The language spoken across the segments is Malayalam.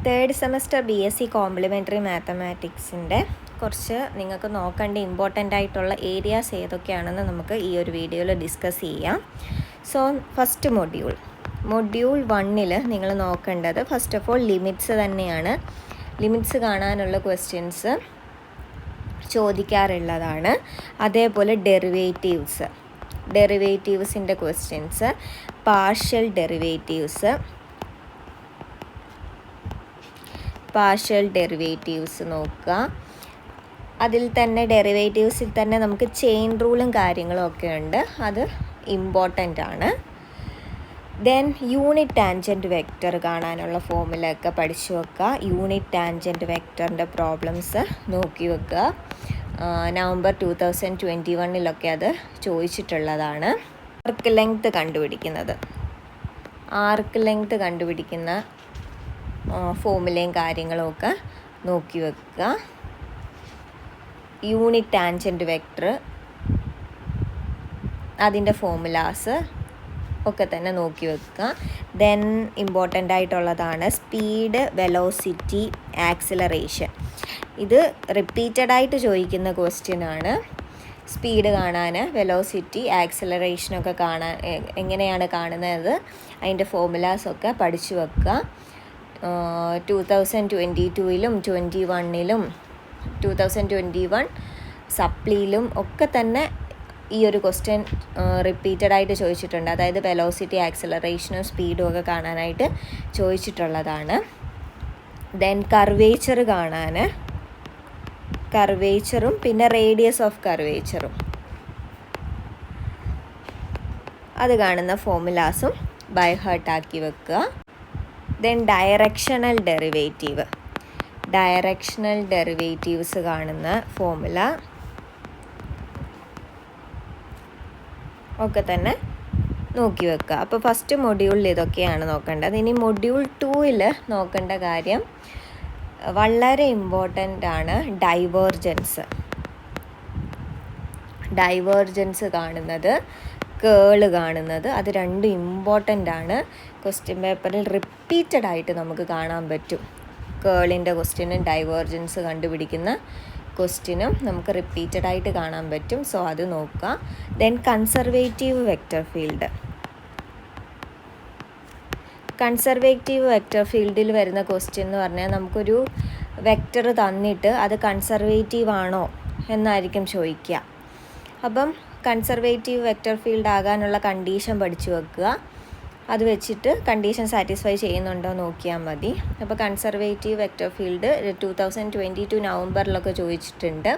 തേർഡ് സെമസ്റ്റർ BSc കോംപ്ലിമെൻ്ററി മാത്തമാറ്റിക്സിൻ്റെ കുറച്ച് നിങ്ങൾക്ക് നോക്കേണ്ട ഇമ്പോർട്ടൻ്റ് ആയിട്ടുള്ള ഏരിയാസ് ഏതൊക്കെയാണെന്ന് നമുക്ക് ഈ ഒരു വീഡിയോയിൽ ഡിസ്കസ് ചെയ്യാം. സോ ഫസ്റ്റ് മൊഡ്യൂൾ 1 നിങ്ങൾ നോക്കേണ്ടത് ഫസ്റ്റ് ഓഫ് ഓൾ ലിമിറ്റ്സ് തന്നെയാണ്. ലിമിറ്റ്സ് കാണാനുള്ള ക്വസ്റ്റ്യൻസ് ചോദിക്കാറുള്ളതാണ്. അതേപോലെ ഡെറിവേറ്റീവ്സിൻ്റെ ക്വസ്റ്റ്യൻസ്, പാർഷ്യൽ ഡെറിവേറ്റീവ്സ് നോക്കുക. അതിൽ തന്നെ ഡെറിവേറ്റീവ്സിൽ തന്നെ നമുക്ക് ചെയിൻ റൂളും കാര്യങ്ങളും ഒക്കെ ഉണ്ട്, അത് ഇമ്പോർട്ടൻ്റ് ആണ്. ദെൻ യൂണിറ്റ് ടാൻജൻറ്റ് വെക്റ്റർ കാണാനുള്ള ഫോമുല ഒക്കെ പഠിച്ചു വെക്കുക. യൂണിറ്റ് ടാൻജൻറ്റ് വെക്റ്ററിൻ്റെ പ്രോബ്ലംസ് നോക്കി വെക്കുക. നവംബർ 2021 അത് ചോദിച്ചിട്ടുള്ളതാണ്. ആർക്ക് ലെങ്ത് കണ്ടുപിടിക്കുന്ന ഫോമുലയും കാര്യങ്ങളും ഒക്കെ നോക്കി വെക്കുക. യൂണിറ്റ് ടാൻജൻറ്റ് വെക്റ്റർ അതിൻ്റെ ഫോമുലാസ് ഒക്കെ തന്നെ നോക്കി വെക്കുക. ദെൻ ഇമ്പോർട്ടൻ്റ് ആയിട്ടുള്ളതാണ് സ്പീഡ്, വെലോസിറ്റി, ആക്സിലറേഷൻ. ഇത് റിപ്പീറ്റഡ് ആയിട്ട് ചോദിക്കുന്ന ക്വസ്റ്റ്യൻ ആണ്. സ്പീഡ് കാണാൻ, വെലോസിറ്റി, ആക്സിലറേഷനൊക്കെ കാണാൻ എങ്ങനെയാണ് കാണുന്നത്, അതിൻ്റെ ഫോമുലാസൊക്കെ പഠിച്ചു വെക്കുക. 2022-ലും 2021 2021 സപ്ലിയിലും ഒക്കെ തന്നെ ഈ ഒരു ക്വസ്റ്റ്യൻ റിപ്പീറ്റഡ് ആയിട്ട് ചോദിച്ചിട്ടുണ്ട്. അതായത് വെലോസിറ്റി, ആക്സിലറേഷനും സ്പീഡും ഒക്കെ കാണാനായിട്ട് ചോദിച്ചിട്ടുള്ളതാണ്. ദെൻ കർവേച്ചറും പിന്നെ റേഡിയസ് ഓഫ് കർവേച്ചറും അത് കാണുന്ന ഫോമുലാസും ബൈ ഹാർട്ട് ആക്കി വെക്കുക. ദെൻ ഡയറക്ഷണൽ ഡെറിവേറ്റീവ്സ് കാണുന്ന ഫോമുല ഒക്കെ തന്നെ നോക്കി വെക്കുക. അപ്പോൾ ഫസ്റ്റ് മൊഡ്യൂളിൽ ഇതൊക്കെയാണ് നോക്കേണ്ടത്. ഇനി മൊഡ്യൂൾ 2 നോക്കേണ്ട കാര്യം വളരെ ഇമ്പോർട്ടൻ്റ് ആണ്. ഡൈവേർജൻസ് കാണുന്നത്, കേള് കാണുന്നത്, അത് രണ്ടും ഇമ്പോർട്ടൻ്റ് ആണ്. ക്വസ്റ്റ്യൻ പേപ്പറിൽ റിപ്പീറ്റഡ് ആയിട്ട് നമുക്ക് കാണാൻ പറ്റും. കേളിൻ്റെ ക്വസ്റ്റ്യനും ഡൈവേർജൻസ് കണ്ടുപിടിക്കുന്ന ക്വസ്റ്റ്യനും നമുക്ക് റിപ്പീറ്റഡ് ആയിട്ട് കാണാൻ പറ്റും. സോ അത് നോക്കുക. ദെൻ കൺസർവേറ്റീവ് വെക്റ്റർ ഫീൽഡിൽ വരുന്ന ക്വസ്റ്റ്യൻ എന്ന് പറഞ്ഞാൽ നമുക്കൊരു വെക്റ്റർ തന്നിട്ട് അത് കൺസർവേറ്റീവ് ആണോ എന്നായിരിക്കും ചോദിക്കുക. അപ്പം കൺസർവേറ്റീവ് വെക്റ്റർ ഫീൽഡ് ആകാനുള്ള കണ്ടീഷൻ പഠിച്ചു വെക്കുക. അത് വെച്ചിട്ട് കണ്ടീഷൻ സാറ്റിസ്ഫൈ ചെയ്യുന്നുണ്ടോ നോക്കിയാൽ മതി. അപ്പോൾ കൺസർവേറ്റീവ് വെക്റ്റർ ഫീൽഡ് 2022 നവംബറിലൊക്കെ ചോദിച്ചിട്ടുണ്ട്.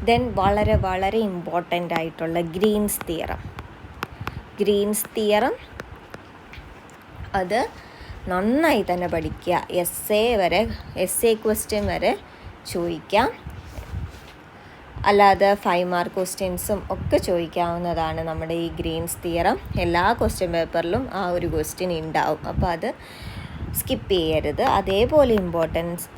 ദെൻ വളരെ വളരെ ഇമ്പോർട്ടൻ്റ് ആയിട്ടുള്ള ഗ്രീൻസ് തിയറം അത് നന്നായി തന്നെ പഠിക്കുക. എസ് എ ക്വസ്റ്റ്യൻ വരെ ചോദിക്കാം. അല്ലാതെ 5 മാർക്ക് ക്വസ്റ്റ്യൻസും ഒക്കെ ചോദിക്കാവുന്നതാണ് നമ്മുടെ ഈ ഗ്രീൻസ് തിയറം. എല്ലാ ക്വസ്റ്റ്യൻ പേപ്പറിലും ആ ഒരു ക്വസ്റ്റ്യൻ ഉണ്ടാവും, അപ്പോൾ അത് സ്കിപ്പ് ചെയ്യരുത്. അതേപോലെ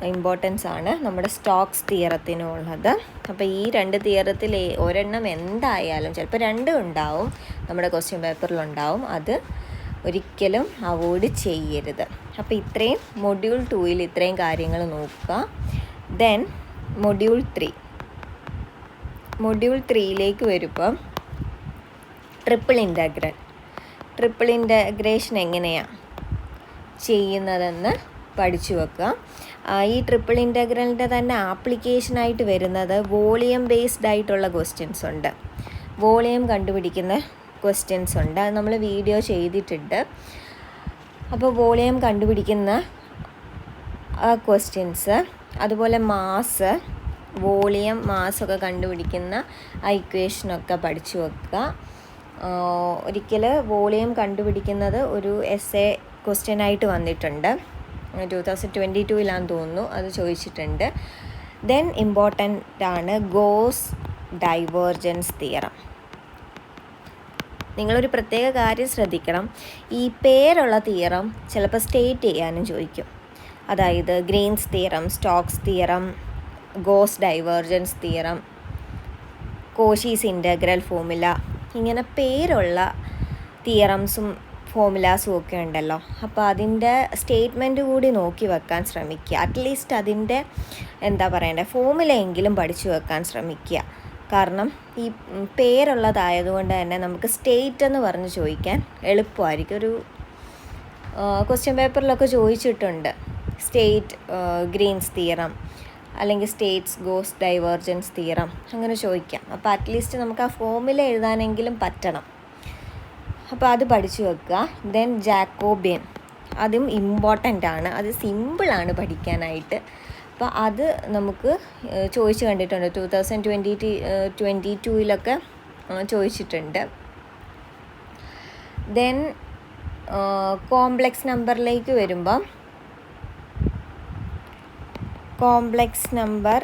ഇമ്പോർട്ടൻസ് ആണ് നമ്മുടെ സ്റ്റോക്സ് തിയറത്തിനുള്ളത്. അപ്പോൾ ഈ 2 തിയറത്തിൽ ഒരെണ്ണം എന്തായാലും, ചിലപ്പോൾ 2 ഉണ്ടാവും, നമ്മുടെ ക്വസ്റ്റ്യൻ പേപ്പറിലുണ്ടാവും. അത് ഒരിക്കലും അവോയ്ഡ് ചെയ്യരുത്. അപ്പോൾ ഇത്രയും മൊഡ്യൂൾ 2 ഇത്രയും കാര്യങ്ങൾ നോക്കുക. ദെൻ മൊഡ്യൂൾ 3 വരുമ്പം ട്രിപ്പിൾ ഇൻ്റഗ്രേഷൻ എങ്ങനെയാണ് ചെയ്യുന്നതെന്ന് പഠിച്ചു വെക്കുക. ഈ ട്രിപ്പിൾ ഇൻ്റഗ്രലിൻ്റെ തന്നെ ആപ്ലിക്കേഷനായിട്ട് വരുന്നത് വോളിയം ബേസ്ഡ് ആയിട്ടുള്ള ക്വസ്റ്റ്യൻസ് ഉണ്ട്, വോളിയം കണ്ടുപിടിക്കുന്ന ക്വസ്റ്റ്യൻസ് ഉണ്ട്. അത് നമ്മൾ വീഡിയോ ചെയ്തിട്ടുണ്ട്. അപ്പോൾ വോളിയം കണ്ടുപിടിക്കുന്ന ക്വസ്റ്റ്യൻസ്, അതുപോലെ മാസ്സൊക്കെ കണ്ടുപിടിക്കുന്ന ഇക്വേഷനൊക്കെ പഠിച്ചു വെക്കുക. ഒരിക്കൽ വോളിയം കണ്ടുപിടിക്കുന്നത് ഒരു എസ് എ ക്വസ്റ്റ്യനായിട്ട് വന്നിട്ടുണ്ട്, 2022 തോന്നുന്നു, അത് ചോദിച്ചിട്ടുണ്ട്. ദെൻ ഇമ്പോർട്ടൻ്റ് ആണ് ഗോസ് ഡൈവേർജൻസ് തിയറം. നിങ്ങളൊരു പ്രത്യേക കാര്യം ശ്രദ്ധിക്കണം, ഈ പേരുള്ള തിയറം ചിലപ്പോൾ സ്റ്റേറ്റ് ചെയ്യാനും ചോദിക്കും. അതായത് Green's theorem, Stokes theorem, Gauss divergence theorem, Cauchy's integral formula, ഇങ്ങനെ പേരുള്ള തിയറംസും ഫോമുലാസും ഒക്കെ ഉണ്ടല്ലോ. അപ്പോൾ അതിൻ്റെ സ്റ്റേറ്റ്മെൻറ്റ് കൂടി നോക്കി വെക്കാൻ ശ്രമിക്കുക. അറ്റ്ലീസ്റ്റ് അതിൻ്റെ എന്താ പറയണ്ടേ ഫോമുലയെങ്കിലും പഠിച്ചു വെക്കാൻ ശ്രമിക്കുക. കാരണം ഈ പേരുള്ളതായതുകൊണ്ട് തന്നെ നമുക്ക് സ്റ്റേറ്റ് എന്ന് പറഞ്ഞ് ചോദിക്കാൻ എളുപ്പമായിരിക്കും. ഒരു ക്വസ്റ്റ്യൻ പേപ്പറിലൊക്കെ ചോദിച്ചിട്ടുണ്ട് സ്റ്റേറ്റ് ഗ്രീൻസ് തിയറം അല്ലെങ്കിൽ സ്റ്റേറ്റ്സ് ഗോസ് ഡൈവേർജൻസ് തിയറം അങ്ങനെ ചോദിക്കാം. അപ്പോൾ അറ്റ്ലീസ്റ്റ് നമുക്ക് ആ ഫോമുല എഴുതാനെങ്കിലും പറ്റണം. അപ്പോൾ അത് പഠിച്ചു വെക്കുക. ദെൻ ജാക്കോബിയൻ, അതും ഇമ്പോർട്ടൻ്റ് ആണ്. അത് സിമ്പിളാണ് പഠിക്കാനായിട്ട്. അപ്പോൾ അത് നമുക്ക് ചോദിച്ചു കണ്ടിട്ടുണ്ട് 2022 ചോദിച്ചിട്ടുണ്ട്. ദെൻ കോംപ്ലക്സ് നമ്പറിലേക്ക് വരുമ്പം കോംപ്ലക്സ് നമ്പർ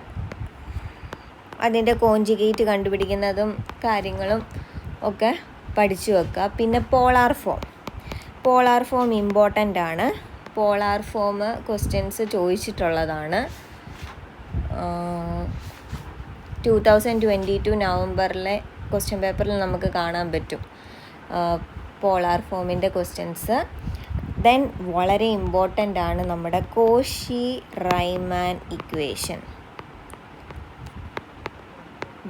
അതിൻ്റെ കോഞ്ചുഗേറ്റ് കണ്ടുപിടിക്കുന്നതും കാര്യങ്ങളും ഒക്കെ പഠിച്ചു വെക്കുക. പിന്നെ പോളാർ ഫോം ഇമ്പോർട്ടൻ്റ് ആണ്. പോളാർ ഫോം ക്വസ്റ്റ്യൻസ് ചോദിച്ചിട്ടുള്ളതാണ്. 2022 നവംബറിലെ ക്വസ്റ്റ്യൻ പേപ്പറിൽ നമുക്ക് കാണാൻ പറ്റും പോളാർ ഫോമിൻ്റെ ക്വസ്റ്റ്യൻസ്. ദെൻ വളരെ ഇമ്പോർട്ടൻ്റ് ആണ് നമ്മുടെ കോഷി-റൈമാൻ ഇക്വേഷൻ.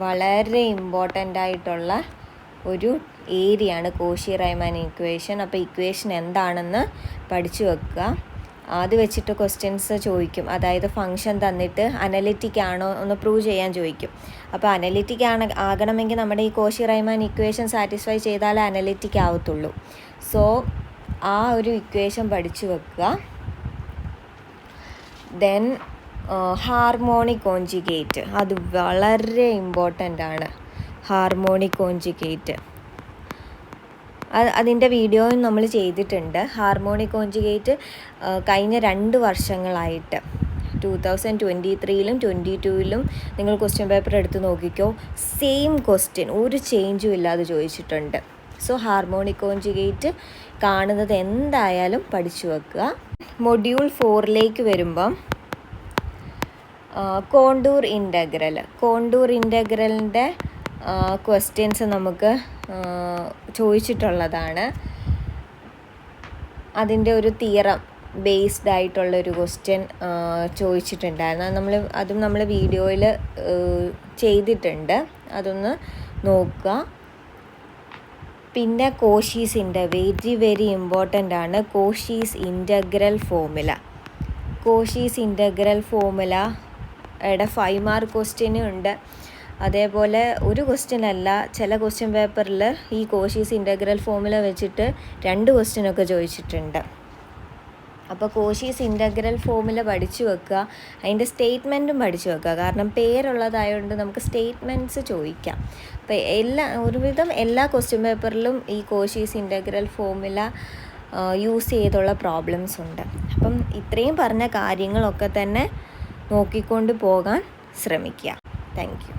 വളരെ ഇമ്പോർട്ടൻ്റ് ആയിട്ടുള്ള ഒരു ഏരിയയാണ് കോഷി-റൈമാൻ ഇക്വേഷൻ. അപ്പോൾ ഇക്വേഷൻ എന്താണെന്ന് പഠിച്ചു വെക്കുക. അത് വെച്ചിട്ട് ക്വസ്റ്റ്യൻസ് ചോദിക്കും. അതായത് ഫംഗ്ഷൻ തന്നിട്ട് അനലിറ്റിക് ആണോ ഒന്ന് പ്രൂവ് ചെയ്യാൻ ചോദിക്കും. അപ്പോൾ അനലിറ്റിക് ആകണമെങ്കിൽ നമ്മുടെ ഈ കോഷി-റൈമാൻ ഇക്വേഷൻ സാറ്റിസ്ഫൈ ചെയ്താലേ അനലിറ്റിക് ആവത്തുള്ളൂ. സോ ആ ഒരു ഇക്വേഷൻ പഠിച്ചു വെക്കുക. ദെൻ ഹാർമോണിക് കോഞ്ചുഗേറ്റ്, അത് വളരെ ഇമ്പോർട്ടൻ്റ് ആണ്. ഹാർമോണിക് കോഞ്ചുഗേറ്റ് അതിൻ്റെ വീഡിയോയും നമ്മൾ ചെയ്തിട്ടുണ്ട്. ഹാർമോണിക് കോഞ്ചുഗേറ്റ് കഴിഞ്ഞ 2 വർഷങ്ങളായിട്ട് 2023-ലും 2022-ലും നിങ്ങൾ ക്വസ്റ്റ്യൻ പേപ്പർ എടുത്ത് നോക്കിക്കോ, സെയിം ക്വസ്റ്റ്യൻ ഒരു ചേഞ്ചും ഇല്ലാതെ ചോദിച്ചിട്ടുണ്ട്. സോ ഹാർമോണിക് കോഞ്ചുഗേറ്റ് കാണുന്നത് എന്തായാലും പഠിച്ചു വെക്കുക. മൊഡ്യൂൾ 4ലേക്ക് വരുമ്പം കോണ്ടൂർ ഇൻ്റഗ്രലിൻ്റെ ക്വസ്റ്റ്യൻസ് നമുക്ക് ചോദിച്ചിട്ടുള്ളതാണ്. അതിൻ്റെ ഒരു തിയറം ബേസ്ഡ് ആയിട്ടുള്ളൊരു ക്വസ്റ്റ്യൻ ചോദിച്ചിട്ടുണ്ടായിരുന്നു. അതും നമ്മൾ വീഡിയോയിൽ ചെയ്തിട്ടുണ്ട്. അതൊന്ന് നോക്കുക. പിന്നെ വെരി ഇമ്പോർട്ടൻ്റ് ആണ് കോഷീസ് ഇൻ്റഗ്രൽ ഫോമുലയുടെ 5 മാർക്ക് ക്വസ്റ്റ്യനും ഉണ്ട്. അതേപോലെ ഒരു ക്വസ്റ്റ്യൻ അല്ല, ചില ക്വസ്റ്റ്യൻ പേപ്പറിൽ ഈ കോഷീസ് ഇൻ്റഗ്രൽ ഫോമുല വെച്ചിട്ട് 2 ക്വസ്റ്റ്യനൊക്കെ ചോദിച്ചിട്ടുണ്ട്. അപ്പോൾ കോഷീസ് ഇൻ്റഗ്രൽ ഫോമുല പഠിച്ചു വെക്കുക. അതിൻ്റെ സ്റ്റേറ്റ്മെൻറ്റും പഠിച്ചു വെക്കുക. കാരണം പേരുള്ളതായതുകൊണ്ട് നമുക്ക് സ്റ്റേറ്റ്മെൻറ്റ്സ് ചോദിക്കാം. അപ്പോൾ ഒരുവിധം എല്ലാ ക്വസ്റ്റ്യൻ പേപ്പറിലും ഈ കോഷീസ് ഇൻ്റഗ്രൽ ഫോമുല യൂസ് ചെയ്തുള്ള പ്രോബ്ലംസ് ഉണ്ട്. അപ്പം ഇത്രയും പറഞ്ഞ കാര്യങ്ങളൊക്കെ തന്നെ നോക്കിക്കൊണ്ട് പോകാൻ ശ്രമിക്കുക. Thank you.